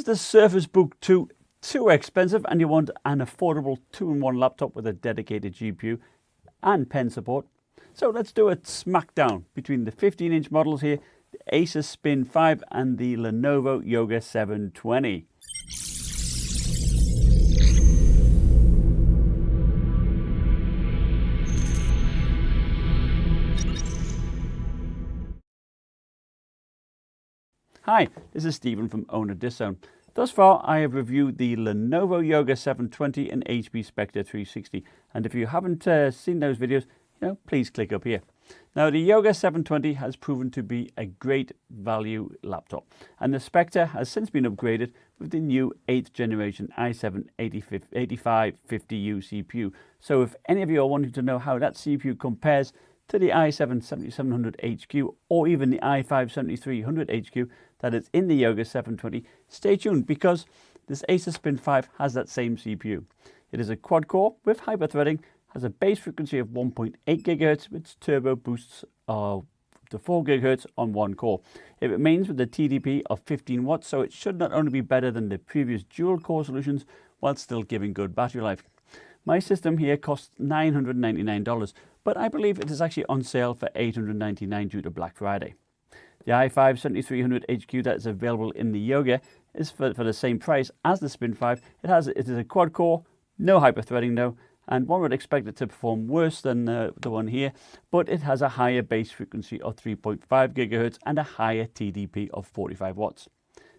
Is the Surface Book 2 too expensive and you want an affordable 2-in-1 laptop with a dedicated GPU and pen support? So let's do a smackdown between the 15-inch models here, the Acer Spin 5 and the Lenovo Yoga 720. Hi, this is Stephen from Owner Disown. Thus far, I have reviewed the Lenovo Yoga 720 and HP Spectre 360. And if you haven't seen those videos, please click up here. Now, the Yoga 720 has proven to be a great value laptop. And the Spectre has since been upgraded with the new 8th generation i7 8550U CPU. So if any of you are wanting to know how that CPU compares to the i7 7700HQ or even the i5 7300HQ that is in the Yoga 720, stay tuned because this Acer Spin 5 has that same CPU. It is a quad-core with hyper-threading, has a base frequency of 1.8 GHz with turbo boosts of to 4 GHz on one core. It remains with the TDP of 15 watts, so it should not only be better than the previous dual-core solutions while still giving good battery life. My system here costs $999, but I believe it is actually on sale for $899 due to Black Friday. The i5 7300HQ that is available in the Yoga is for the same price as the Spin 5. It is a quad core, no hyper-threading though, and one would expect it to perform worse than the one here, but it has a higher base frequency of 3.5 GHz and a higher TDP of 45 watts.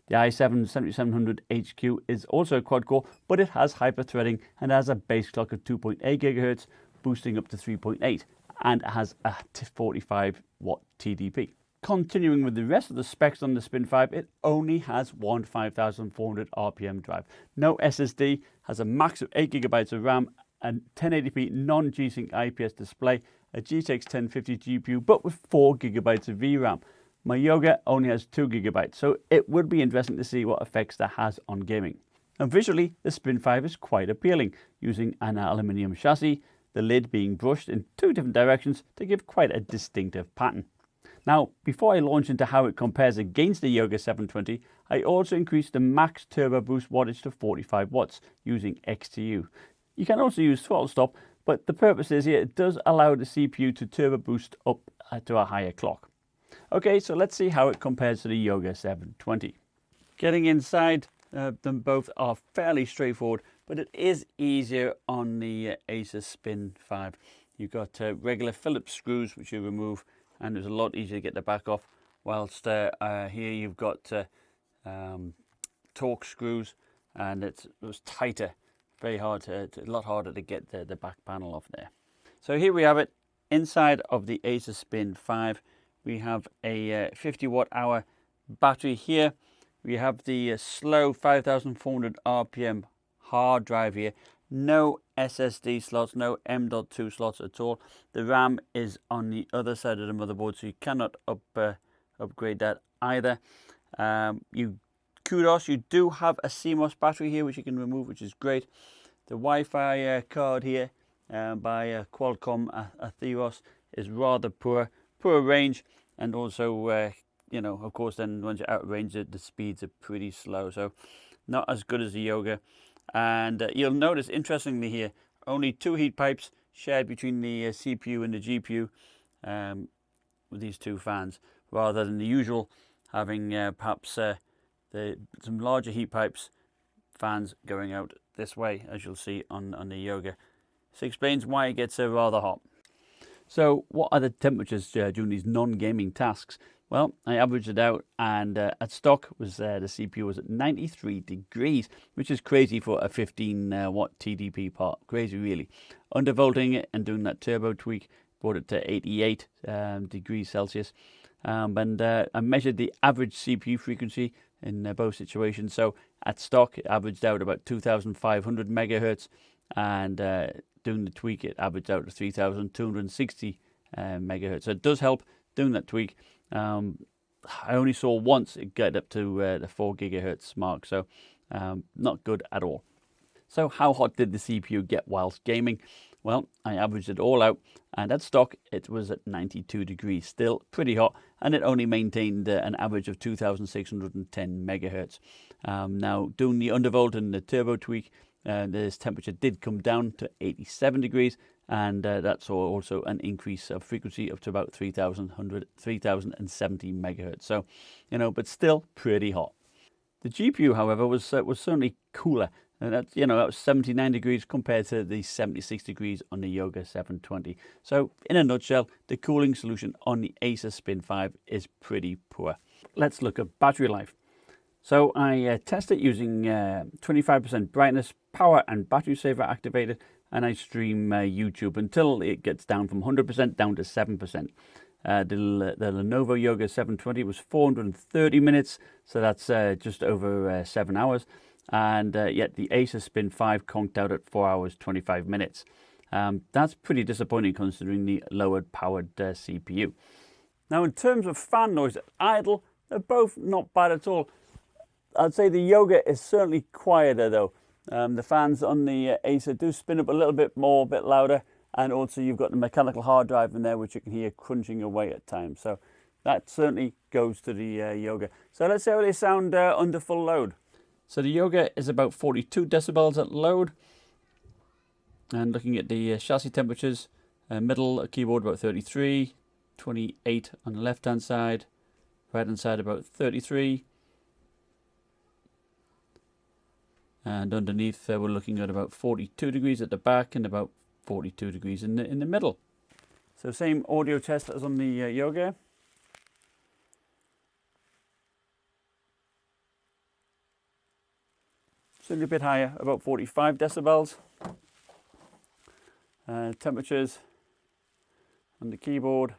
The i7 7700HQ is also a quad core, but it has hyper-threading and has a base clock of 2.8 GHz, boosting up to 3.8, and has a 45 watt TDP. Continuing with the rest of the specs on the Spin 5, it only has one 5400 RPM drive. No SSD, has a max of 8 GB of RAM, a 1080p non-G-Sync IPS display, a GTX 1050 GPU, but with 4 GB of VRAM. My Yoga only has 2 GB, so it would be interesting to see what effects that has on gaming. And visually, the Spin 5 is quite appealing, using an aluminium chassis, the lid being brushed in 2 different directions to give quite a distinctive pattern. Now, before I launch into how it compares against the Yoga 720, I also increased the max turbo boost wattage to 45 watts using XTU. You can also use throttle stop, but the purpose is here, it does allow the CPU to turbo boost up to a higher clock. Okay, so let's see how it compares to the Yoga 720. Getting inside, them both are fairly straightforward, but it is easier on the Acer Spin 5. You've got regular Phillips screws, which you remove, and it's a lot easier to get the back off, whilst here you've got Torx screws, and it was tighter, very hard a lot harder to get the back panel off there. So here we have it, inside of the Acer Spin 5. We have a 50 watt hour battery here. We have the slow 5400 RPM hard drive here. No SSD slots, no M.2 slots at all. The RAM is on the other side of the motherboard, so you cannot upgrade that either. Kudos, you do have a CMOS battery here, which you can remove, which is great. The Wi-Fi card here by Qualcomm Atheros is rather poor range, and also, of course, then once you're out of range, the speeds are pretty slow, so not as good as the Yoga. And you'll notice, interestingly here, only 2 heat pipes shared between the CPU and the GPU with these 2 fans, rather than the usual having perhaps some larger heat pipes, fans going out this way, as you'll see on the Yoga. This explains why it gets rather hot. So what are the temperatures during these non-gaming tasks? Well, I averaged it out, and at stock was the CPU was at 93 degrees, which is crazy for a 15 watt TDP part. Crazy, really. Undervolting it and doing that turbo tweak brought it to 88 degrees Celsius. And I measured the average CPU frequency in both situations. So at stock, it averaged out about 2,500 megahertz, and doing the tweak, it averaged out to 3,260 megahertz. So it does help doing that tweak. I only saw once it get up to the 4 gigahertz mark, so not good at all. So how hot did the CPU get whilst gaming? Well, I averaged it all out, and at stock it was at 92 degrees, still pretty hot, and it only maintained an average of 2610 megahertz. Now, doing the undervolt and the turbo tweak, this temperature did come down to 87 degrees, and that's also an increase of frequency up to about 3070 megahertz. So, but still pretty hot. The GPU, however, was certainly cooler. And that was 79 degrees compared to the 76 degrees on the Yoga 720. So in a nutshell, the cooling solution on the Acer Spin 5 is pretty poor. Let's look at battery life. So I test it using 25% brightness, power and battery saver activated, and I stream YouTube until it gets down from 100% down to 7%. The Lenovo Yoga 720 was 430 minutes, so that's just over 7 hours. And yet the Acer Spin 5 conked out at 4 hours 25 minutes. That's pretty disappointing considering the lowered powered CPU. Now, in terms of fan noise at idle, they're both not bad at all. I'd say the Yoga is certainly quieter though. The fans on the Acer do spin up a little bit more, a bit louder, and also you've got the mechanical hard drive in there which you can hear crunching away at times. So that certainly goes to the Yoga. So let's see how they sound under full load. So the Yoga is about 42 decibels at load. And looking at the chassis temperatures, middle keyboard about 33, 28 on the left hand side, right hand side about 33. And underneath we're looking at about 42 degrees at the back and about 42 degrees in the middle. So same audio test as on the Yoga. Certainly a bit higher, about 45 decibels. Temperatures on the keyboard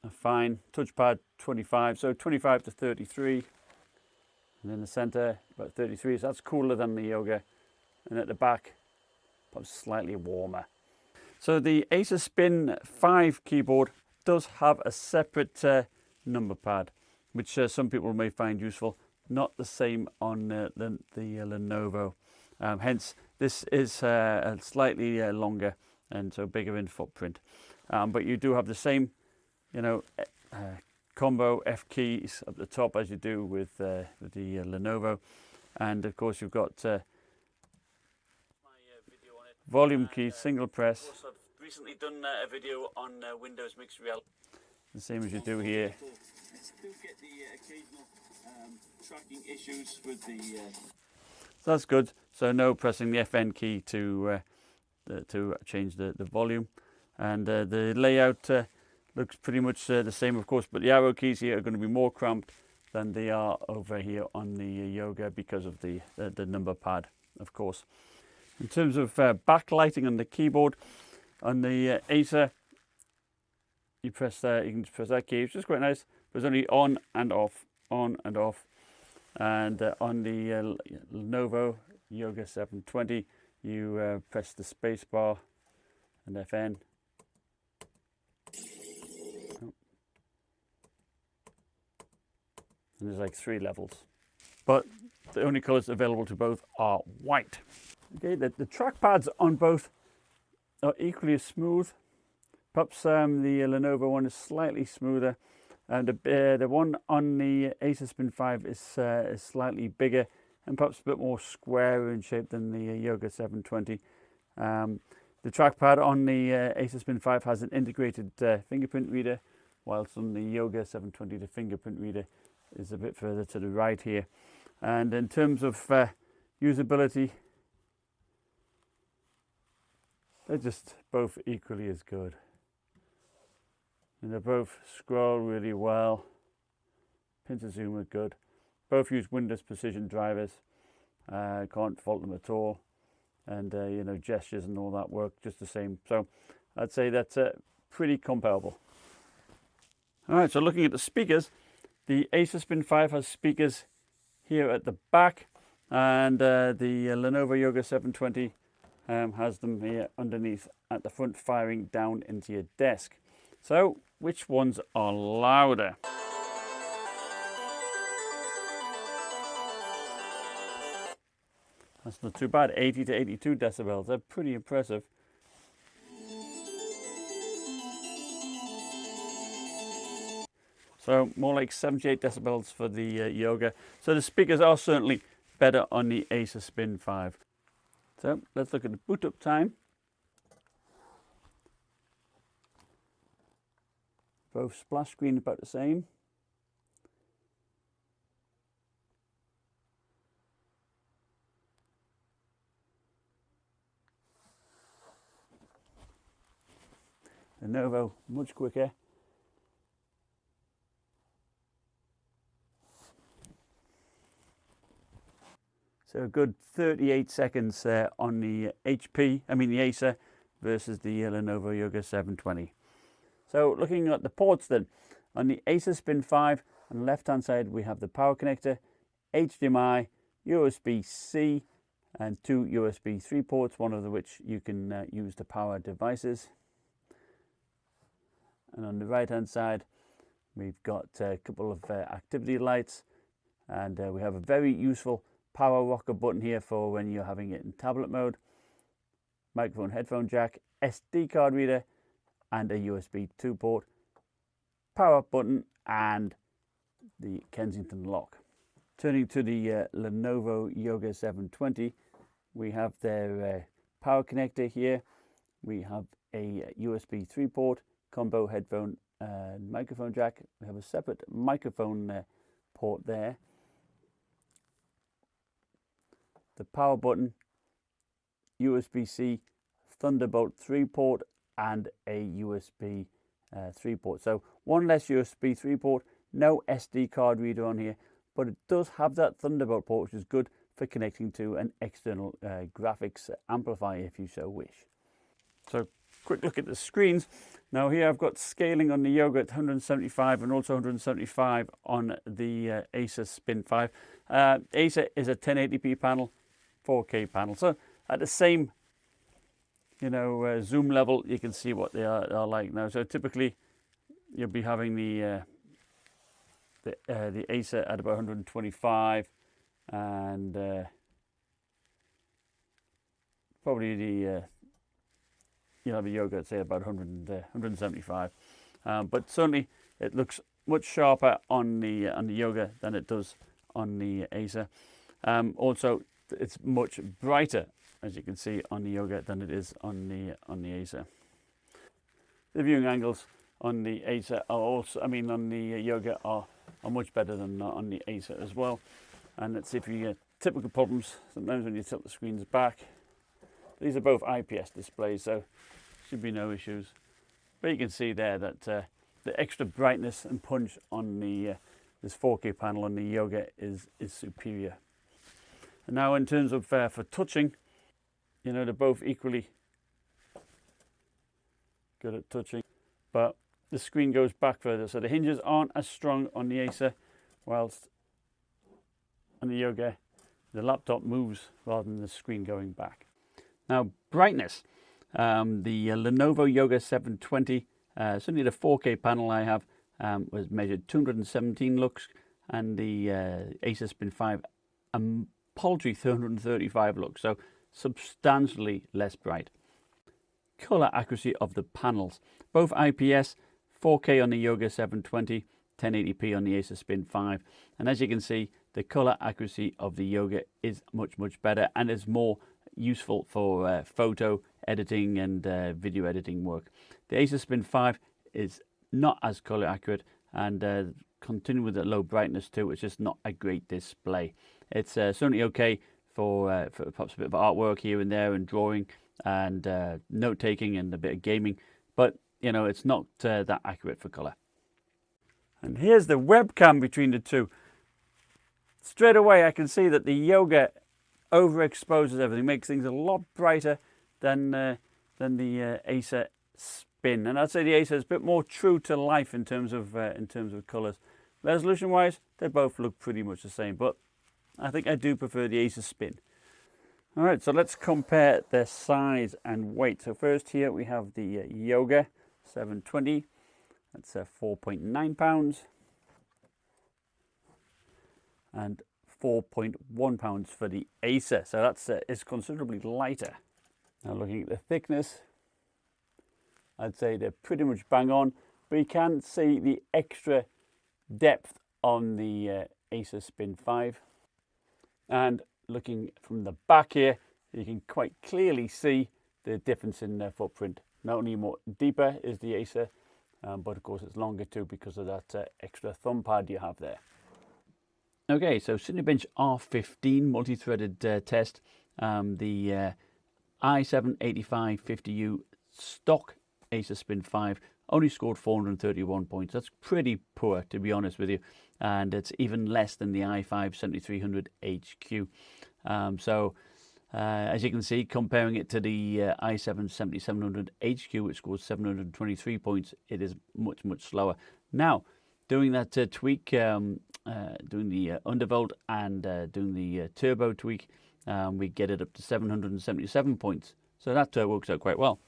are fine. Touchpad 25, so 25 to 33. And in the center about 33, so that's cooler than the Yoga. And at the back, about slightly warmer. So the Acer Spin 5 keyboard does have a separate number pad, which some people may find useful. Not the same on the Lenovo. Hence, this is slightly longer and so bigger in footprint. But you do have the same, combo F keys at the top as you do with the Lenovo, and of course you've got volume key, single press. Also, I've recently done a video on Windows Mixed Reality. The same as you do here. I do get the occasional tracking issues with the. So that's good. So no pressing the FN key to change the volume, and the layout looks pretty much the same, of course. But the arrow keys here are going to be more cramped than they are over here on the Yoga because of the number pad, of course. In terms of backlighting on the keyboard, on the Acer, you can just press that key, which is quite nice. But it's only on and off, on and off. And on the Lenovo Yoga 720, you press the space bar and FN. And there's like 3 levels. But the only colors available to both are white. Okay, the trackpads on both are equally as smooth. Perhaps the Lenovo one is slightly smoother. And the one on the Acer Spin 5 is slightly bigger and perhaps a bit more square in shape than the Yoga 720. The trackpad on the Acer Spin 5 has an integrated fingerprint reader, whilst on the Yoga 720 the fingerprint reader is a bit further to the right here. And in terms of usability, they're just both equally as good. And they both scroll really well. Pinch zoom are good. Both use Windows Precision drivers. Can't fault them at all. And gestures and all that work just the same. So I'd say that's pretty comparable. All right, so looking at the speakers, the Acer Spin 5 has speakers here at the back, and the Lenovo Yoga 720 has them here underneath at the front, firing down into your desk. So which ones are louder? That's not too bad, 80 to 82 decibels. They're pretty impressive. So more like 78 decibels for the Yoga. So the speakers are certainly better on the Acer Spin 5. So let's look at the boot up time. Both splash screen about the same. Lenovo much quicker. So a good 38 seconds on the the Acer versus the Lenovo Yoga 720. So looking at the ports then, on the Acer Spin 5, on the left hand side we have the power connector, HDMI, USB-C and 2 USB 3 ports, one of which you can use to power devices. And on the right hand side we've got a couple of activity lights, and we have a very useful power rocker button here for when you're having it in tablet mode, microphone headphone jack, SD card reader and a USB 2 port, power button and the Kensington lock. Turning to the Lenovo Yoga 720, we have their power connector here. We have a USB 3 port, combo headphone and microphone jack. We have a separate microphone port there. The power button, USB-C, Thunderbolt 3 port and a USB 3 port. So one less USB 3 port, no SD card reader on here, but it does have that Thunderbolt port, which is good for connecting to an external graphics amplifier if you so wish. So quick look at the screens. Now here I've got scaling on the Yoga at 175 and also 175 on the Acer Spin 5. Acer is a 1080p panel, 4K panel. So at the same, zoom level, you can see what they are like now. So typically, you'll be having the Acer at about 125, and probably the you'll have a Yoga at say about 175. But certainly, it looks much sharper on the Yoga than it does on the Acer. Also, it's much brighter, as you can see, on the Yoga than it is on the Acer. The viewing angles on the Acer are also, on the Yoga are much better than on the Acer as well. And let's see if you get typical problems sometimes when you tilt the screens back. These are both IPS displays, so should be no issues. But you can see there that the extra brightness and punch on the this 4K panel on the Yoga is superior. And now in terms of for touching, they're both equally good at touching, but the screen goes back further, so the hinges aren't as strong on the Acer, whilst on the Yoga the laptop moves rather than the screen going back. Now brightness, the Lenovo Yoga 720, certainly the 4K panel I have was measured 217 lux, and the Acer Spin 5 paltry 335 lux, so substantially less bright. Color accuracy of the panels, both IPS, 4K on the Yoga 720, 1080p on the Acer Spin 5, and as you can see, the color accuracy of the Yoga is much better and is more useful for photo editing and video editing work. The Acer Spin 5 is not as color accurate, and continue with the low brightness too. It's just not a great display. It's certainly okay for perhaps a bit of artwork here and there and drawing and note taking and a bit of gaming, but it's not that accurate for color. And here's the webcam between the two. Straight away I can see that the Yoga overexposes everything, makes things a lot brighter than the Acer Spin, and I'd say the Acer is a bit more true to life in terms of colors. Resolution wise, they both look pretty much the same, but I think I do prefer the Acer Spin. All right, so let's compare their size and weight. So first here we have the Yoga 720. That's 4.9 pounds, and 4.1 pounds for the Acer. So that's is considerably lighter. Now looking at the thickness, I'd say they're pretty much bang on, but you can see the extra depth on the Acer Spin 5. And looking from the back here, you can quite clearly see the difference in their footprint. Not only more deeper is the Acer, but of course it's longer too because of that extra thumb pad you have there. Okay, so Cinebench R15 multi-threaded test. The i7-8550U stock Acer Spin 5 only scored 431 points. That's pretty poor, to be honest with you, and it's even less than the i5-7300HQ. As you can see, comparing it to the i7-7700HQ, which scored 723 points, it is much, much slower. Now, doing that tweak, doing the undervolt and doing the turbo tweak, we get it up to 777 points. So that works out quite well.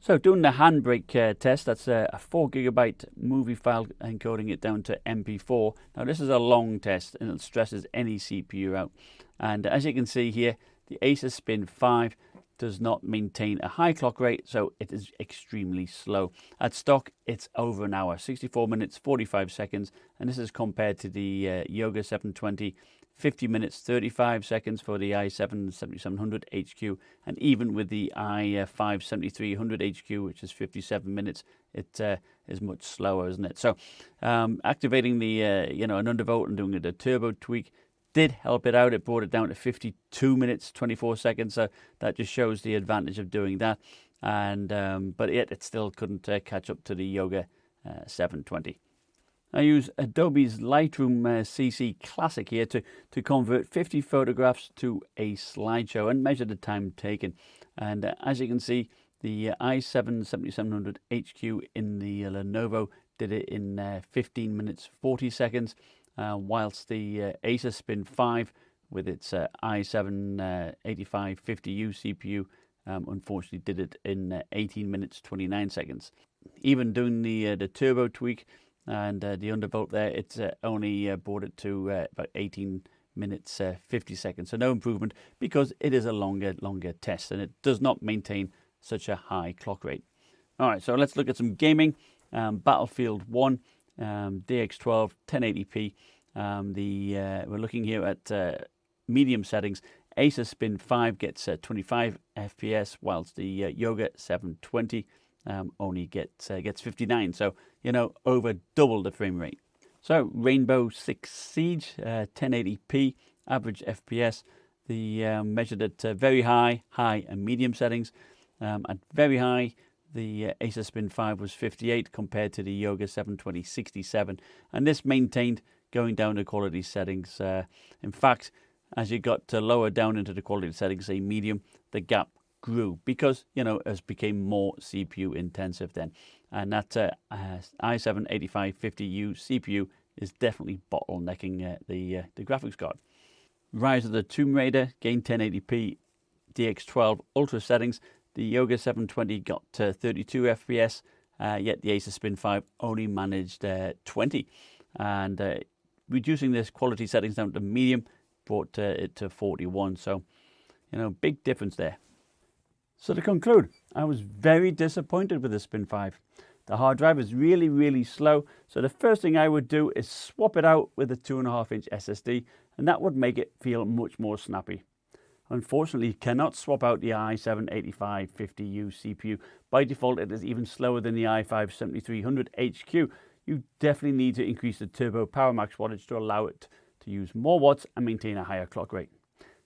So doing the handbrake test, that's a 4 GB movie file, encoding it down to MP4. Now this is a long test and it stresses any CPU out. And as you can see here, the Acer Spin 5 does not maintain a high clock rate, so it is extremely slow. At stock, it's over an hour, 64 minutes, 45 seconds. And this is compared to the Yoga 720, 50 minutes, 35 seconds for the i7-7700HQ. And even with the i5-7300HQ, which is 57 minutes, it is much slower, isn't it? So activating the, an undervolt and doing a turbo tweak did help it out. It brought it down to 52 minutes, 24 seconds. So that just shows the advantage of doing that. And but yet it still couldn't catch up to the Yoga 720. I use Adobe's Lightroom CC Classic here to convert 50 photographs to a slideshow and measure the time taken. And as you can see, the i7-7700HQ in the Lenovo did it in 15 minutes 40 seconds, whilst the Acer Spin 5 with its i7-8550U CPU unfortunately did it in 18 minutes 29 seconds. Even doing the turbo tweak and the undervolt there, it's only brought it to about 18 minutes 50 seconds. So no improvement because it is a longer test and it does not maintain such a high clock rate. All right, so let's look at some gaming. Battlefield 1, DX12, 1080p. We're looking here at medium settings. Acer Spin 5 gets 25 FPS, whilst the Yoga 720 only gets 59. So, over double the frame rate. So, Rainbow Six Siege, 1080p, average FPS. The measured at very high, and medium settings. At very high, the Acer Spin 5 was 58 compared to the Yoga 720 67. And this maintained going down to quality settings. In fact, as you got lower down into the quality settings, say medium, the gap grew because, it became more CPU intensive then. And that i7-8550U CPU is definitely bottlenecking the graphics card. Rise of the Tomb Raider, gained 1080p, DX12 Ultra settings. The Yoga 720 got 32 FPS, yet the Acer Spin 5 only managed 20. And reducing this quality settings down to medium brought it to 41. So, big difference there. So to conclude, I was very disappointed with the Spin 5. The hard drive is really, really slow. So the first thing I would do is swap it out with a 2.5-inch SSD, and that would make it feel much more snappy. Unfortunately, you cannot swap out the i7-8550U CPU. By default, it is even slower than the i5-7300HQ. You definitely need to increase the turbo power max wattage to allow it to use more watts and maintain a higher clock rate.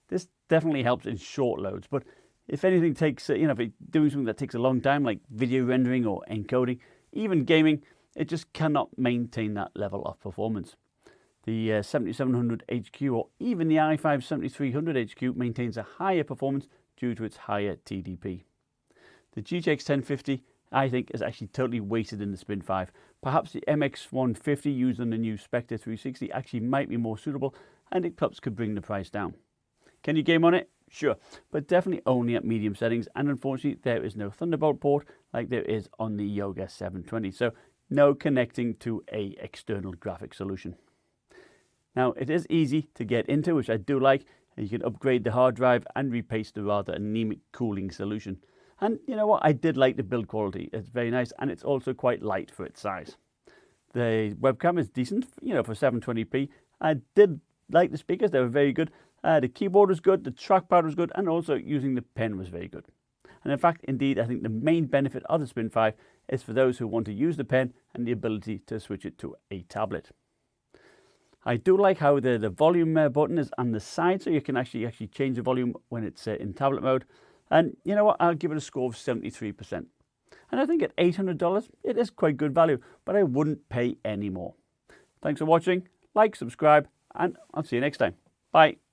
This definitely helps in short loads, but if anything takes, if you're doing something that takes a long time, like video rendering or encoding, even gaming, it just cannot maintain that level of performance. The 7700HQ or even the i5-7300HQ maintains a higher performance due to its higher TDP. The GTX 1050, I think, is actually totally wasted in the Spin 5. Perhaps the MX150 used on the new Spectre 360 actually might be more suitable, and it perhaps could bring the price down. Can you game on it? Sure, but definitely only at medium settings, and unfortunately there is no Thunderbolt port like there is on the Yoga 720, so no connecting to a external graphic solution. Now, it is easy to get into, which I do like, and you can upgrade the hard drive and replace the rather anemic cooling solution. And you know what, I did like the build quality. It's very nice, and it's also quite light for its size. The webcam is decent, you know, for 720p. I did like the speakers, they were very good. The keyboard was good, the trackpad was good, and also using the pen was very good. And in fact, indeed, I think the main benefit of the Spin 5 is for those who want to use the pen and the ability to switch it to a tablet. I do like how the volume button is on the side, so you can actually change the volume when it's in tablet mode. And you know what, I'll give it a score of 73%. And I think at $800, it is quite good value, but I wouldn't pay any more. Thanks for watching, like, subscribe, and I'll see you next time. Bye.